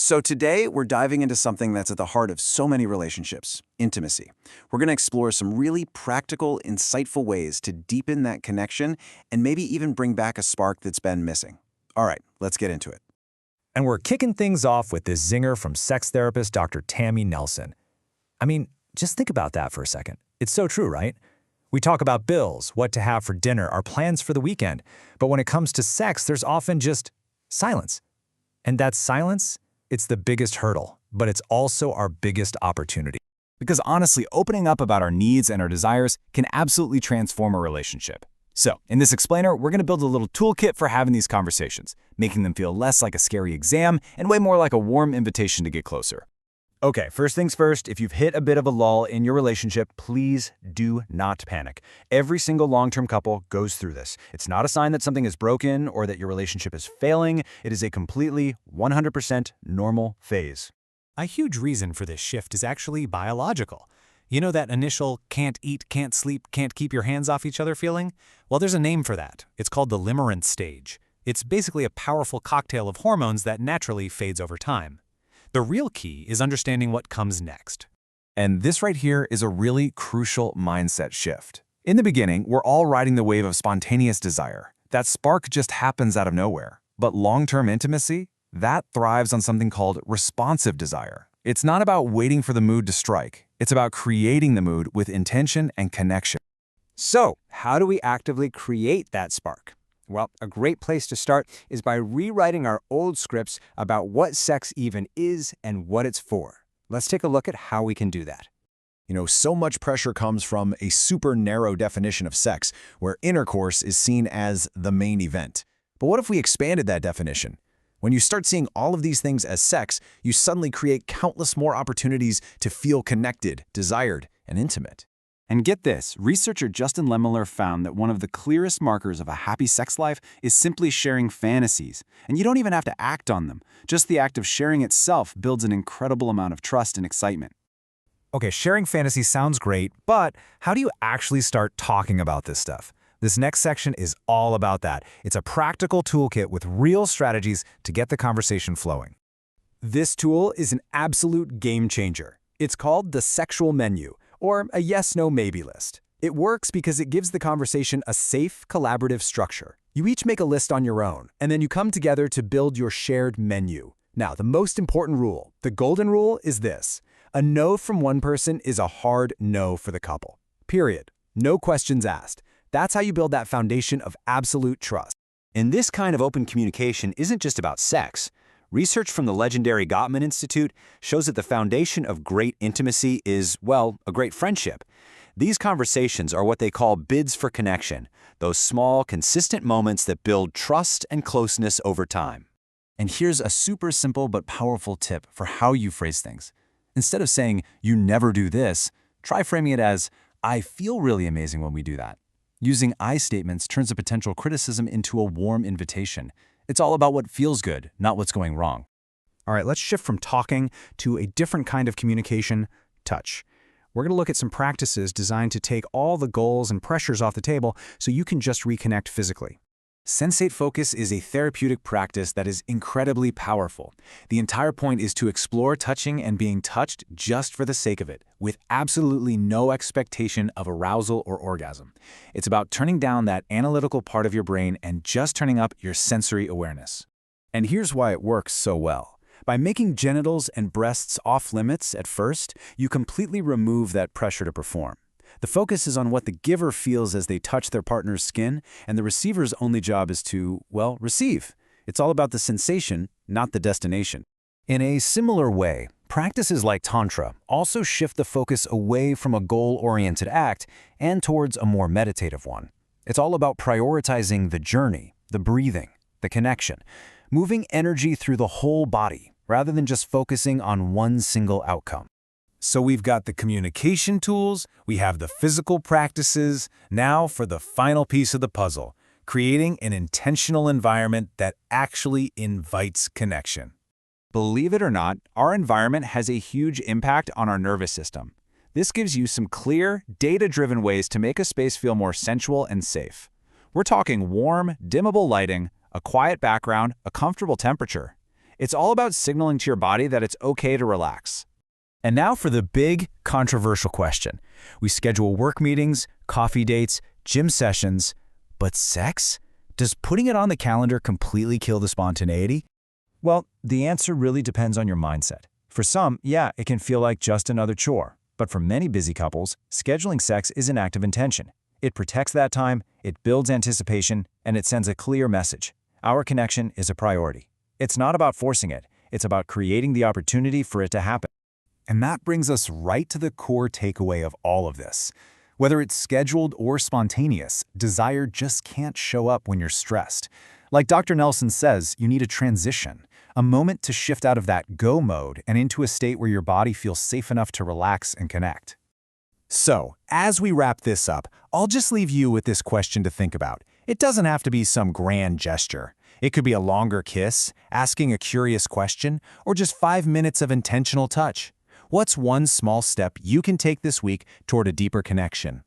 So today, we're diving into something that's at the heart of so many relationships, intimacy. We're going to explore some really practical, insightful ways to deepen that connection and maybe even bring back a spark that's been missing. All right, let's get into it. And we're kicking things off with this zinger from sex therapist Dr. Tammy Nelson. I mean, just think about that for a second. It's so true, right? We talk about bills, what to have for dinner, our plans for the weekend. But when it comes to sex, there's often just silence. And that silence, it's the biggest hurdle, but it's also our biggest opportunity. Because honestly, opening up about our needs and our desires can absolutely transform a relationship. So, in this explainer, we're going to build a little toolkit for having these conversations, making them feel less like a scary exam and way more like a warm invitation to get closer. Okay, first things first, if you've hit a bit of a lull in your relationship, please do not panic. Every single long-term couple goes through this. It's not a sign that something is broken or that your relationship is failing. It is a completely 100% normal phase. A huge reason for this shift is actually biological. You know that initial can't eat, can't sleep, can't keep your hands off each other feeling? Well, there's a name for that. It's called the limerence stage. It's basically a powerful cocktail of hormones that naturally fades over time. The real key is understanding what comes next. And this right here is a really crucial mindset shift. In the beginning, we're all riding the wave of spontaneous desire. That spark just happens out of nowhere. But long-term intimacy, that thrives on something called responsive desire. It's not about waiting for the mood to strike. It's about creating the mood with intention and connection. So, how do we actively create that spark? Well, a great place to start is by rewriting our old scripts about what sex even is and what it's for. Let's take a look at how we can do that. So much pressure comes from a super narrow definition of sex, where intercourse is seen as the main event. But what if we expanded that definition? When you start seeing all of these things as sex, you suddenly create countless more opportunities to feel connected, desired, and intimate. And get this, researcher Justin Lemiller found that one of the clearest markers of a happy sex life is simply sharing fantasies. And you don't even have to act on them. Just the act of sharing itself builds an incredible amount of trust and excitement. Okay, sharing fantasy sounds great, but how do you actually start talking about this stuff? This next section is all about that. It's a practical toolkit with real strategies to get the conversation flowing. This tool is an absolute game changer. It's called the sexual menu, or a yes-no-maybe list. It works because it gives the conversation a safe, collaborative structure. You each make a list on your own, and then you come together to build your shared menu. Now, the most important rule, the golden rule, is this. A no from one person is a hard no for the couple. Period. No questions asked. That's how you build that foundation of absolute trust. And this kind of open communication isn't just about sex. Research from the legendary Gottman Institute shows that the foundation of great intimacy is, well, a great friendship. These conversations are what they call bids for connection, those small, consistent moments that build trust and closeness over time. And here's a super simple but powerful tip for how you phrase things. Instead of saying, "You never do this," try framing it as, "I feel really amazing when we do that." Using I statements turns a potential criticism into a warm invitation. It's all about what feels good, not what's going wrong. All right, let's shift from talking to a different kind of communication, touch. We're going to look at some practices designed to take all the goals and pressures off the table so you can just reconnect physically. Sensate focus is a therapeutic practice that is incredibly powerful. The entire point is to explore touching and being touched just for the sake of it, with absolutely no expectation of arousal or orgasm. It's about turning down that analytical part of your brain and just turning up your sensory awareness. And here's why it works so well. By making genitals and breasts off limits at first, you completely remove that pressure to perform. The focus is on what the giver feels as they touch their partner's skin, and the receiver's only job is to, well, receive. It's all about the sensation, not the destination. In a similar way, practices like Tantra also shift the focus away from a goal-oriented act and towards a more meditative one. It's all about prioritizing the journey, the breathing, the connection, moving energy through the whole body rather than just focusing on one single outcome. So we've got the communication tools, we have the physical practices. Now for the final piece of the puzzle, creating an intentional environment that actually invites connection. Believe it or not, our environment has a huge impact on our nervous system. This gives you some clear, data-driven ways to make a space feel more sensual and safe. We're talking warm, dimmable lighting, a quiet background, a comfortable temperature. It's all about signaling to your body that it's okay to relax. And now for the big, controversial question. We schedule work meetings, coffee dates, gym sessions, but sex? Does putting it on the calendar completely kill the spontaneity? Well, the answer really depends on your mindset. For some, yeah, it can feel like just another chore. But for many busy couples, scheduling sex is an act of intention. It protects that time, it builds anticipation, and it sends a clear message. Our connection is a priority. It's not about forcing it. It's about creating the opportunity for it to happen. And that brings us right to the core takeaway of all of this. Whether it's scheduled or spontaneous, desire just can't show up when you're stressed. Like Dr. Nelson says, you need a transition, a moment to shift out of that go mode and into a state where your body feels safe enough to relax and connect. So, as we wrap this up, I'll just leave you with this question to think about. It doesn't have to be some grand gesture. It could be a longer kiss, asking a curious question, or just 5 minutes of intentional touch. What's one small step you can take this week toward a deeper connection?